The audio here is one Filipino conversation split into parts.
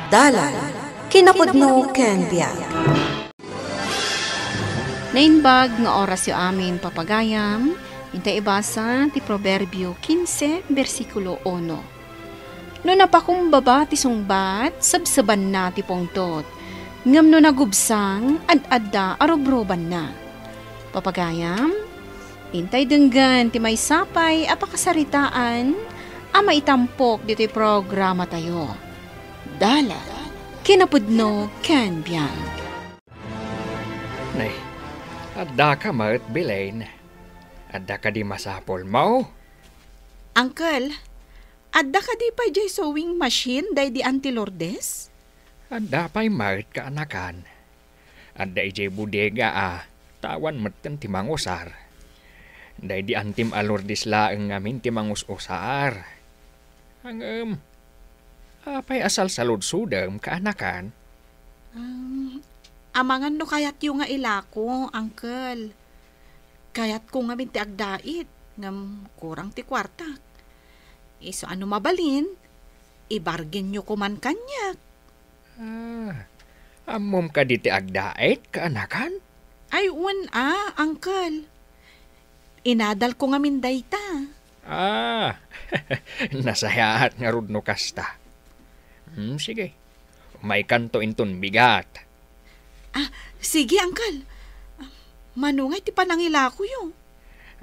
Dalan, kinapudno ken biag. Nainbag nga oras yu amin papagayam, intay ibasa ti Proverbio 15, versikulo 1. No napakumbaba ti sungbat, sabsaban na ti pongtot, ngam no nagubsang, ad-adda arobroban na. Papagayam, intay denggan ti may sapay apakasaritaan, ama itampok dito'y programa tayo. Dala, kinapudno ken biag. Nay, adda ka mat Belen. Adda ka di masapol mo. Uncle, adda ka di pa jay sewing machine day di Auntie Lourdes? Adda pa'y mat ka anakan. Adda ijay budega tawan matan ti mangusar. Day di antim alordis laeng ngamin ti mangus-usar. Ang apay asal salud sudem ka anakan. Amangan no kayat yung nga ilako, Uncle. Kayat ko nga minti agdait, ngam kurang ti kwarta. So ano mabalin, ibargin nyo ko man kanyak. Amom ka di ti agdait ka anakan? Ay, Uncle. Inadal ko nga minday ta. Nasayaat nga rudno kasta. Sige, may kanto inton bigat. Sige, Uncle. Manungay ti panangila ko yun.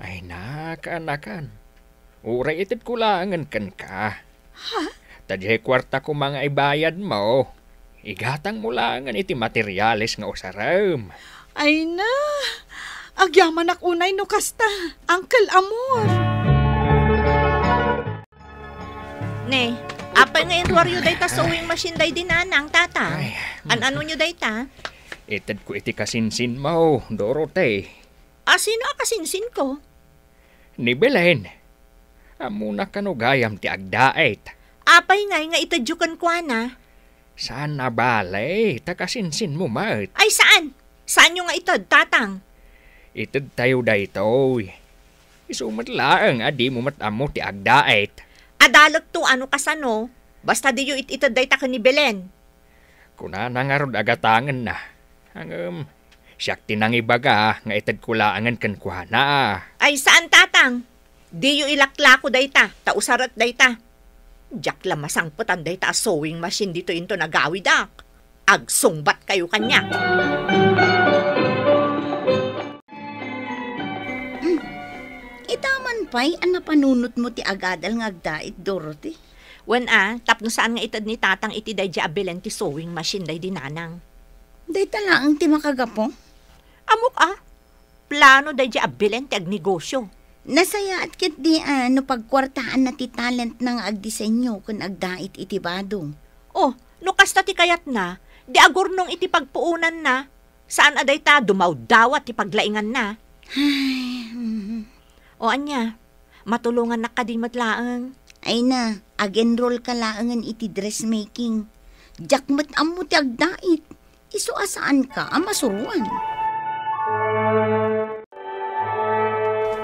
Ay anakan. Uray itit kulangan kan ka. Ha? Tadyahe kwarta ko mga ibayad mo. Igatang mo langan iti materyales nga usaram. Ay na. Agyaman ak unay no kasta. Uncle Amor. Ne, apay nga inwaryo day ta sewing machine day dinanang tata. Ano nyo day ta? Itad ko iti kasinsin mo, Dorote. Sino akasinsin ko? Ni Belen. Amuna ka no gayam ti agdait. Apay nga itadyukan ko na. Saan na balay? Takasinsin mo mat. Ay saan? Saan nyo nga itod, tatang? Itad tayo daytoy. Isumat laang adi mo matamo ti agdait. Adalag to ano kasano? Basta di yu ititad day ta ka ni Belen. Kuna nangarod agatangan na. Ang siyak tinangibaga nga itad kulaangan kan kuhana. Ay saan tatang? Di yu ilaklako day ta, tausarat day ta. Diyak lamasang putan day ta sewing machine dito into nagawid ak. Agsungbat kayo kanya. Itaman pa'y anapanunot mo ti agadal nga agdait, Dorothy. Wen tapno saan nga itad ni tatang iti day di Belen ti sewing machine day dinanang. Day talaang ti makagapo. Amok plano day di Belen ti agnegosyo. Nasaya at kit di no pagkwartaan na ti talent ng agdisenyo kung agdait iti badong. Oh, no kasta ti kayat na, di agurnong iti pagpuunan na, saan aday ta dumaw-dawat ti paglaingan na. O anya, matulungan na ka din matlaang. Ay na, ag-enroll ka laangan iti dressmaking. Jakmat amo ti agdait. Iso asaan ka, masuruan.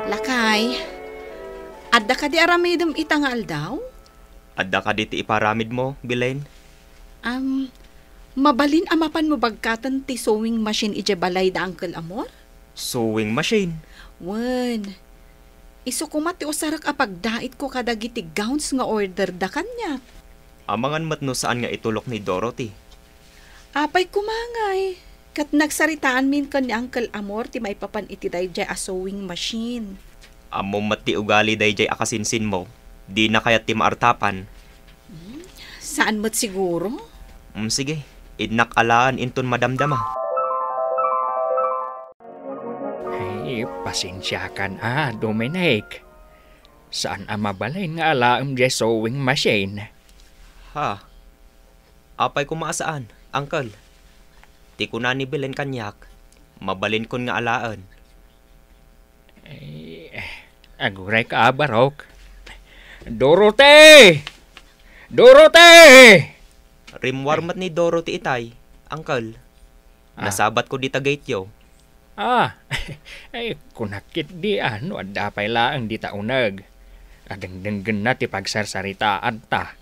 Lakay, adda ka di aramidem itangal daw? Adda ka di ti iparamid mo, Belen? Mabalin amapan mo bagkatan ti sewing machine ije balay da Uncle Amor? Sewing machine? Wen, iso kumat ti usarak apagdait ko kadagiti gowns nga order da kanya. Amangan matno saan nga itulok ni Dorothy? Apay kumangay. Kat nagsaritaan min kan ni Uncle Amor ti may papan iti dayjay a sewing machine. Amo mati ugali dayjay akasinsin mo. Di na kayat ti maartapan. Saan mo't siguro? Sige, idnak alaan inton madamdama. Ay, pasensyakan Dominic. Saan mabalay nga alaam jay sewing machine? Ha? Apay kumaasaan, Uncle? Ti ko na ni Belen kanyak, mabalin kon nga alaan. Aguray ka barok. Dorote! Dorote! Rimwarmat ni Dorothy itay, Uncle. Nasabat ko di tagaytyo. Ay, kunakit di adda pay laang di taunag. Adengdenggen na ti pagsarsaritaan ta.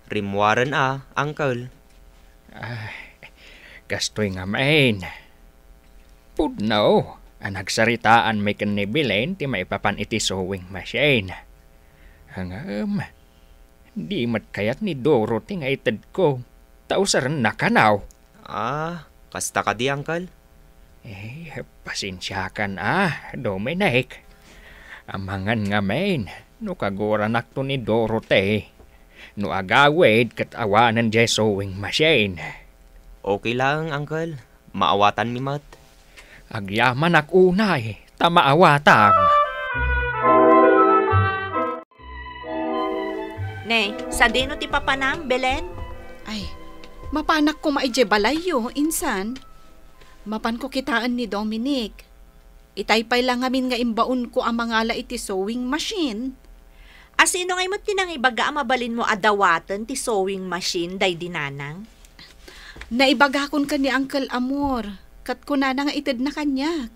Rimwaran Uncle. Gastoy nga main. Pudno, ang nagsaritaan may kanibilen ti maipapan iti sewing machine. Hangam, di mat kayat ni Dorothy nga itad ko. Tausaran na kanaw. Kasta ka di, Uncle? Pasensya ka na, Dominic. Amangan nga main, no kagoranak to ni Dorothy. No agawid kat awanan di sewing machine. Okay lang, Uncle. Maawatan mi mat. Agyaman ak unay, tamaawatan. Ne, sa dino ti papanam, Belen? Ay, mapanak ko maidje balayo, insan. Mapan ko kitaan ni Dominic. Itaypay lang amin nga imbaon ko ang mga iti sewing machine. Asino ngay mo tinang ibaga mabalin mo adawatan ti sewing machine day dinanang? Naibagakon ka ni Uncle Amor. Kat ko na nga itid na kanya.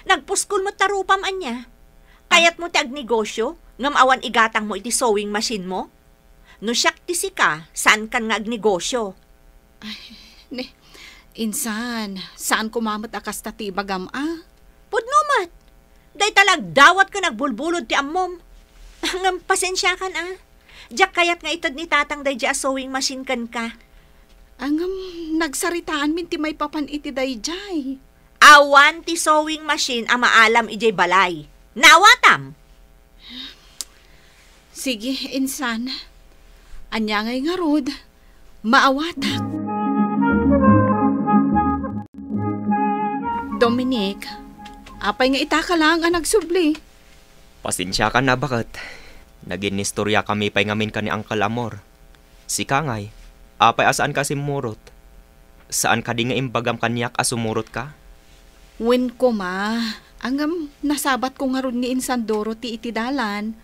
Nagpuskol mo tarupam anya. Kayat mo ti agnegosyo, ngam awan igatang mo iti sewing machine mo? No siyak ti sika, saan kan nga agnegosyo? Insan, saan kumamat akas tati bagam Pudno mat. Day talag dawat ka nagbulbulod ti ammom. Ngam pasensya kan Diyak kayat nga itad ni tatang day di sewing machine kan ka. Angam, nagsaritaan min ti may papan iti dayjay. Awan ti sewing machine ang maalam ijay balay. Nawatam! Sige, insan. Anya ngay nga rod, maawatak. Dominic, apay nga itaka lang ang nagsubli. Pasensya ka na, bakit? Naging istorya kami pa'y ngamin ka ni Uncle Amor. Si Kangay, apay asaan ka simurot? Saan ka di nga imbagam kanyak asumurot ka? Wen ko angam nasabat ko nga ron ni Insan Dorothy iti dalan.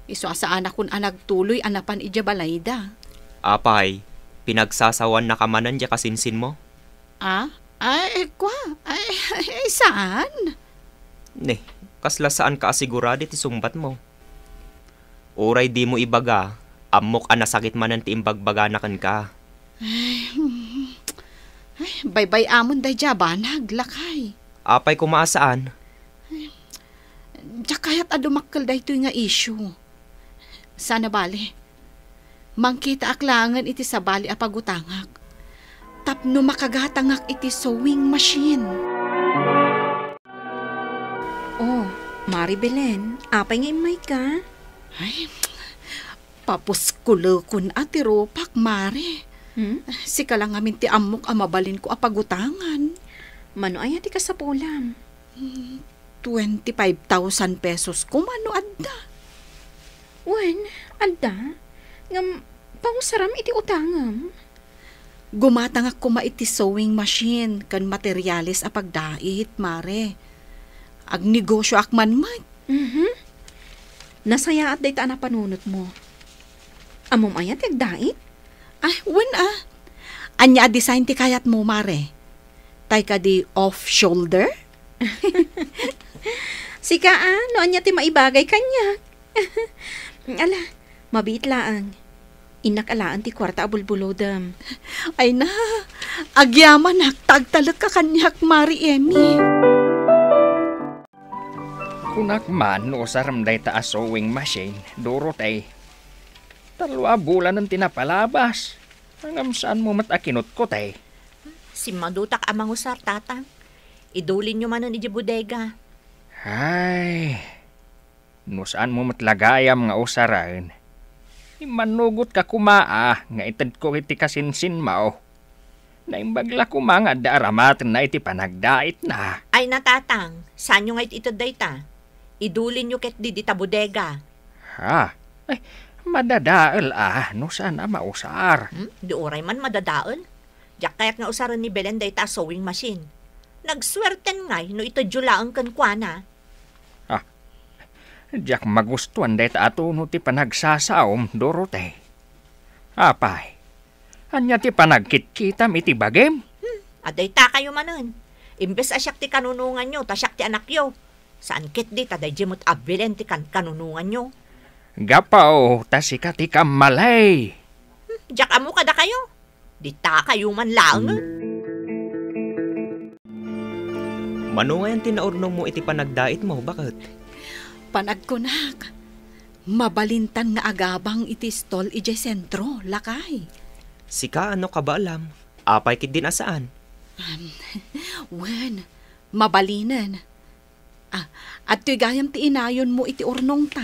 Iso asaan akong anagtuloy anapan ija balayda. Apay, pinagsasawan na kamanan dya kasinsin mo? Saan? Ne, kasla saan ka asigurado ti sumbat mo? Uray di mo ibaga, amok anasakit manan ti imbagbaganakan ka. Baybay amon day jabanag, lakay. Apay kumaasaan? Diya kayat adumakkel day ito nga issue. Sana bali. Mangkita aklangan iti sa bali apagutangak. Tapno makagatangak iti sewing machine. Oh, Mari Belen, apay nga imay ka? Ay, papuskulokon ati ropak, Mari. Sika lang amin ti amok amabalin ko apagutangan. Mano ay ati ka sa pulam? 25,000 pesos ko mano adda. Wen, adda? Ngam, pangusaram iti utangam. Gumatangak ko maiti sewing machine kan materialis apagdait, Mare. Agnegosyo akman mat. Nasaya at day ta na panunot mo. Amom ayat agdait? Wen Anya design ti kayat mo, Mare. Tay ka di off-shoulder? Sika no anya ti maibagay kanya. Ala, mabit laang. Inakalaan ti kwarta abulbulodam. Ay na, agyaman tagtalag ka kanyak, Mari Emmy. Kunak man no saram day ta sewing machine, Dorothy. Talwa bulan ng tinapalabas. Hanggang saan mo matakinot ko, tay? Si madutak amang usar, tatang. Idulin nyo manon iji bodega. Ay, no saan mo matlagayam nga usaran? Manugot ka kumaa, nga itad ko iti kasinsin mao. Naimbagla kuma nga daramatan na iti panagdait na. Ay natatang, saan nyo nga ito dayta? Idulin nyo ket di ta bodega. Ay, madadaal no saan mausar? Di oray man madadaal. Diyak kayat nga usaran ni Belen dayta sewing machine. Nagswerten ngay no ito julaang kan kuana. Diyak magustuhan dahit ato no ti panagsasaom, Dorothy. Apay, anya ti panagkitkitam iti bagem? Aday ta kayo manon. Imbes asyak ti kanunungan nyo, tasyak ti anak yo. Saan kit di, taday jimot abilen ti kanunungan nyo. Gapaw, tasika ti kamalay. Diyak amo kada kayo. Di ta kayo man lang. Mano nga yan tinaurno mo iti panagdait mo, bakit? Panagkunak. Mabalintan nga agabang iti stol ijay sentro, lakay. Sika, ano ka ba alam? Apay kit din asaan? Wen, mabalinan. At to'y gayam ti inayon mo iti urnong ta.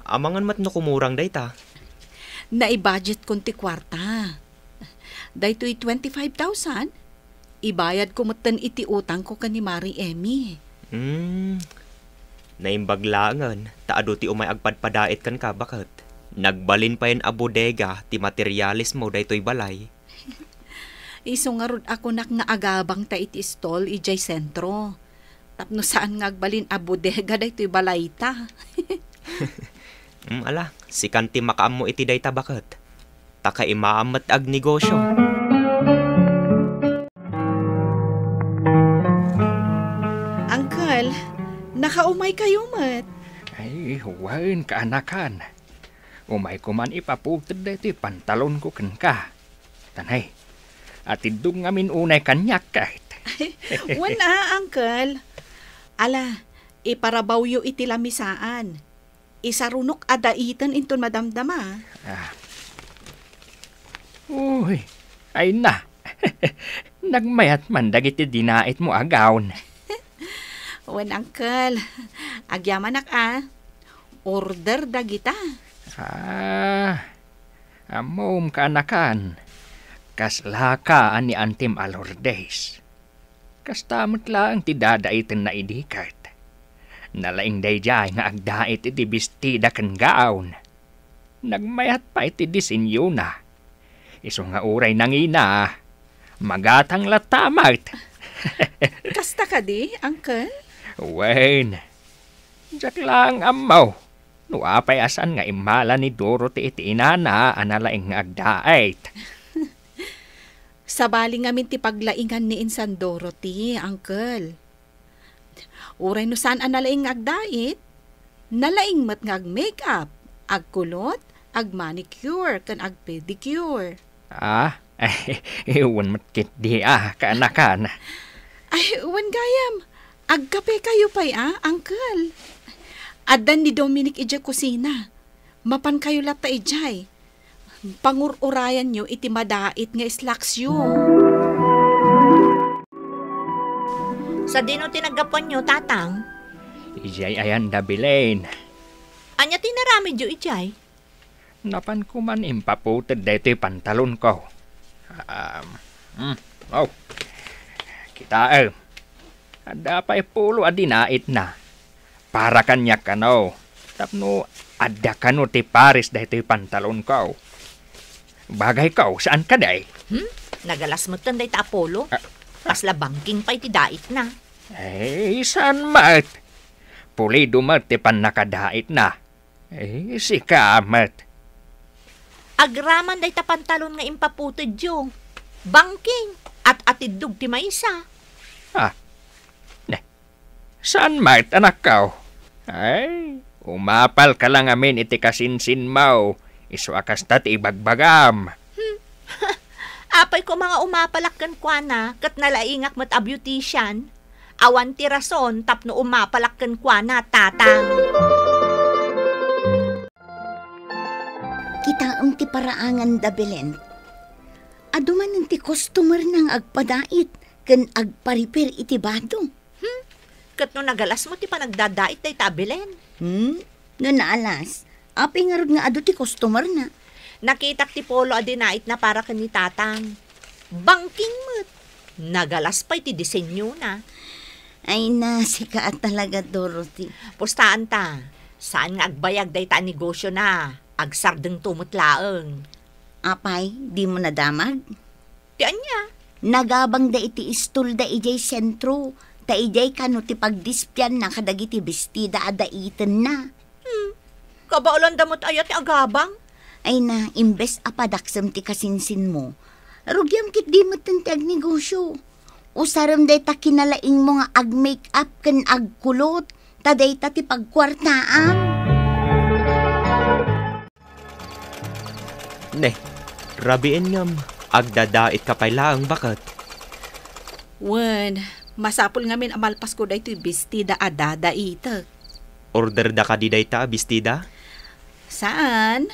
Amangan mat no kumurang day ta. Naibudget kon ti kwarta. Daytoy 25,000. Ibayad ko matan iti utang ko kani Mari Emmy. Naimbaglangan, taado ti umay agpadpadait kan ka, bakit? Nagbalin pa yan a bodega, ti materialis mo daytoy balay. Iso nga rod ako nak nga agabang ta iti stall ijay sentro. Tapno saan nga agbalin a bodega daytoy balay ta. Ala, si kanti makaam mo iti dayta, bakit? Taka imaamat ag negosyo. Uncle, nakaumay kayo mat. Ay, huwain kaanakan. Umay ko man ipaputid dito pantalon ko kan ka. Tanay, atidog ngamin unay kanyak kahit. Wala, Uncle. Ala, iparabaw yo iti lamisaan. Isarunok adaitan inton madamdama. Uy, ay na. Nagmayat man dagiti dinait mo agawn. Wen, Uncle. Agyaman order dagita. Amom kaanakan. Kaslaka ani Antim Alordes. Kastamot lang ti dadaitin na idikat. Nalaing dayjay nga agdait iti bestida kan gaon. Nagmayat pa iti disenyo na. Iso nga uray nangina. Magatang latamat. Kasta ka di, Uncle? Wen, jak lang amaw. No apay asan nga imala ni Dorothy iti inana analaing nga agdait. Sabali ngamin ti paglaingan ni Insan Dorothy, Uncle. Uray no saan analaing nga agdait, nalaing mat nga ag-makeup, ag-kulot, ag-manicure, kan ag-pedicure. Iwan matkit di kaanakan. Ay, uwan gayam. Agkape kayo pa'y, Uncle. Adan ni Dominic ija kusina. Mapan kayo lata ijay. Pangururayan nyo iti madait nga islaksyo. Sa dino tinagapon nyo, tatang? Ijay ayan dabilain. Anya tinaramid nyo, ijay? Napan ko man impaputid dito pantalon ko. Kita ada pa ipulo adinait na. Para kanya kano. Tapno ada kano ti Paris dito pantalon ko. Bagay ko, saan ka day? Nagalas mo tanday ta Apollo? Kasla banking pa iti dait na. Saan mat? Pulido mat ti pan nakadait na. Sika mat. Agraman day ta pantalon nga impaputid yung banking at atidug ti maysa. Saan mat anak ko? Umapal ka lang amin iti kasinsin mo. Iso akas tat ibagbagam. Apay ko mga umapalakkan kwa na kat nalaingak mat a beautician. Awan ti rason tapno umapalakkan kwa na tatang. Kitaang ti paraangan da Belen. Aduman ti customer nang agpadait ken agparipir iti badong. Kat no nagalas mo ti panagdadait day tabilen. No naalas, apay nga rod nga ado ti customer na. Nakitak ti Polo adinait na para kani tatang. Banking mo't. Nagalas pa iti disenyo na. Ay na, sikaat talaga, Dorothy. Pustaan ta. Saan nga agbayag day ta negosyo na? Agsardeng tumutlaeng. Apay, di mo nadamag? Ti anya? Nagabang da iti istul da ijay sentro. Ta ijay kano ti pagdispyan na kadagiti bestida adaitan na. Kabaulan damot ayat ti agabang? Ay na, imbes apadaksam ti kasinsin mo. Rugyam kit di mo ti agnegosyo. Usaram day ta kinalaing mo nga ag-make-up ken agkulot. Ta day ta ti pagkwartaam. Ne, rabiin ngam. Agdadait ka pa'y laang bakit? Wen, masapul ngamin amalpas ko daytoy bestida adada ita. Order da ka di dayta, bestida? Saan?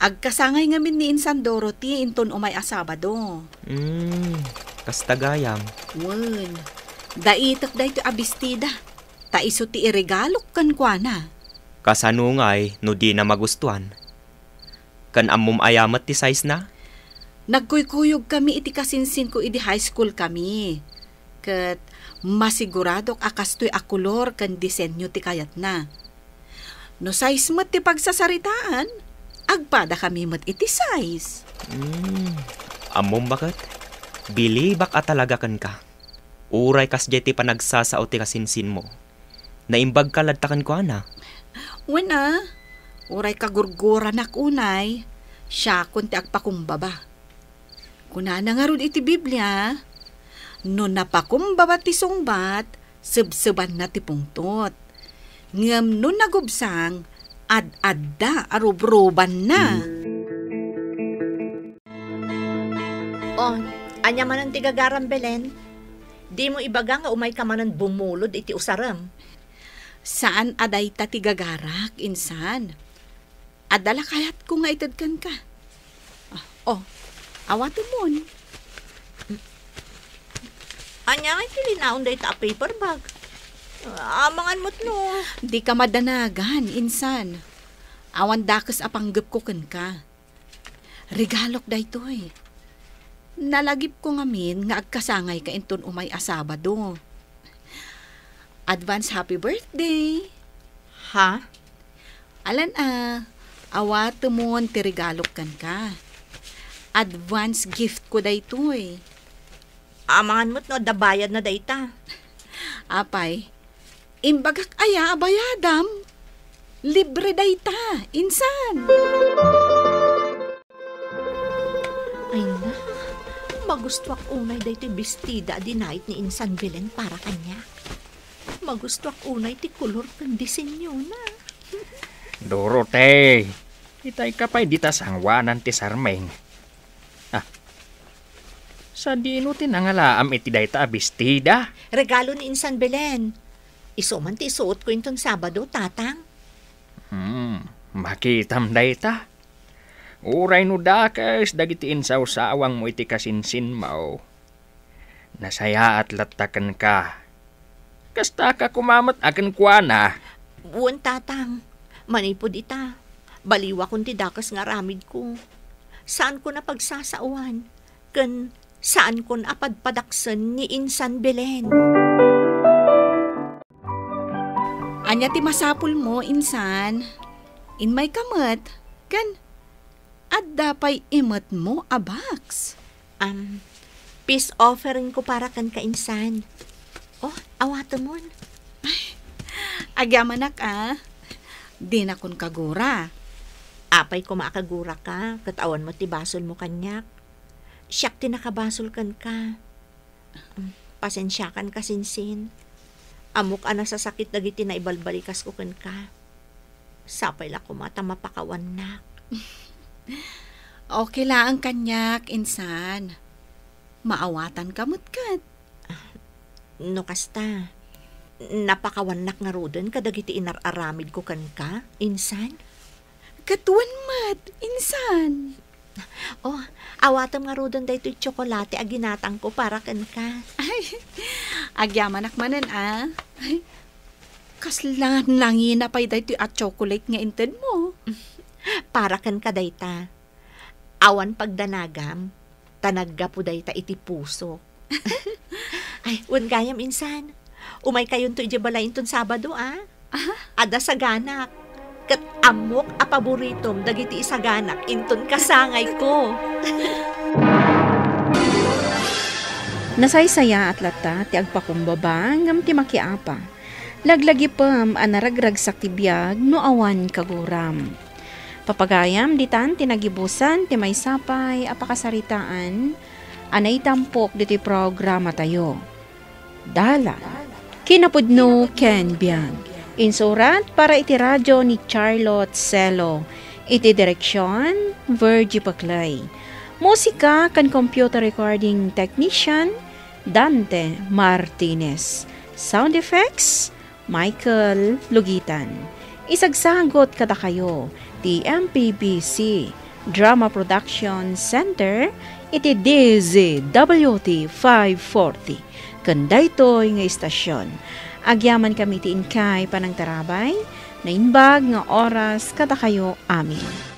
Agkasangay ngamin ni Insan Dorothy inton umay asabado. Kastagayam. Wen, daitak daytoy abestida. Ta iso ti iregalok kan kuana. Kasanungay no di na magustuhan. Kan amom ayamat ti size na? Nagkuykuyog kami iti kasinsin ko iti high school kami. Kat masiguradok akastoy akulor kan disenyo ti kayat na. No size mat ti pagsasaritaan, agpada kami mat iti size. Amom bakit? Bili baka talaga kan ka. Uray kas jeti panagsasao ti kasinsin mo. Naimbag ka ladtakan ko ana. Wena, uray kagurguran ak unay, siya kun ti agpakumbaba. Kunana nga ron iti Biblia, no napakumbaba ti sungbat, sebseban na ti pungtot. Ngam no nagubsang, ad-adda arubruban na. Anya man ang tigagaram, Belen. Di mo ibaga nga umay ka manan bumulod iti usaram. Saan aday ta tigagarak, insan? Adala kayat ko nga itadkan ka. Awato mo. Anya nga tilinaon day ta paper bag. Amangan mo't no. Di ka madanagan, insan. Awan dakas apanggap ko kan ka. Regalok daytoy. Nalagip ko ngamin nga agkasangay ka inton umay asabado. Advance happy birthday. Ha? Alan awato mo ti regalok kan ka. Advance gift ko daytoy. Amangan mo't no, dabayad na dayta. Apay, imbagak aya abayadam. Libre dayta, insan. Ay na, magusto ak unay daytoy bestida di night ni Insan Belen para kanya. Magusto ak unay ti kulor kan disenyo na. Dorote, itay ka pa'y dita sangwanan ti sarmeng. Sa dino tinangalaam iti dayta abistida. Regalo ni Insan Belen. Iso man ti isuot ko intong Sabado, tatang. Makitam dayta. Uray no dakas dagiti insaw-sawang mo iti kasinsin mao. Nasaya at latakan ka. Kasta ka kumamat akan kuana. Buwan, tatang. Manipod ita. Baliwa kong ti dakas nga ramid ko. Saan ko na pagsasauan? Kan saan kon apadpadaksen ni Insan Belen? Anya ti masapul mo, insan. In may kamat, kan adda pa'y imat mo abaks. Peace offering ko para kan ka, Insan. Awato mo. Agyamanak di na kun kagura. Apay ko makagura ka, katawan mo ti basol mo kanyak. Siyak tinakabasol kan ka. Pasensya kan kasinsin. Amok ana sa sakit dagiti na ibalbalikas ko kan ka. Sapay la ko mata mapakawan na. Okay la ang kanyak, insan. Maawatan ka mutkat. No kasta. Napakawanak nga roden kadagiti inararamid ko kan ka, Insan. Katuan mat, insan. Awatam nga roden daytoy tsokolate aginatang ko para kan ka. Agyamanak manan Kaslan langin na pa'y daytoy at chocolate nga inted mo. Para kan ka dayta. Awan pagdanagam, tanagga po dayta iti puso. Ay, wan gayam, Insan. Umay kayon to ijabalain ton Sabado, Ada sa ganak. Kat amok a paboritom dagiti isaganak inton kasangay ko. Nasaysaya at lata ti agpakumbaba ngam ti makiapa. Laglagi pam anaragragsak ti biag no awan kaguram. Papagayam ditan tinagibusan ti may sapay apakasaritaan anay tampok diti programa tayo. Dala, kinapudno Ken Biag. Insurat para iti radyo ni Charlotte Celo. Iti direksyon, Virgie Paclay. Musika kan computer recording technician Dante Martinez. Sound effects Michael Lugitan. Isagsagot kada kayo ti MPBC Drama Production Center iti DZWT 540 ken daytoy nga istasyon. Agyaman kami ti inkay panang tarabay na inbag nga oras kada kayo amin.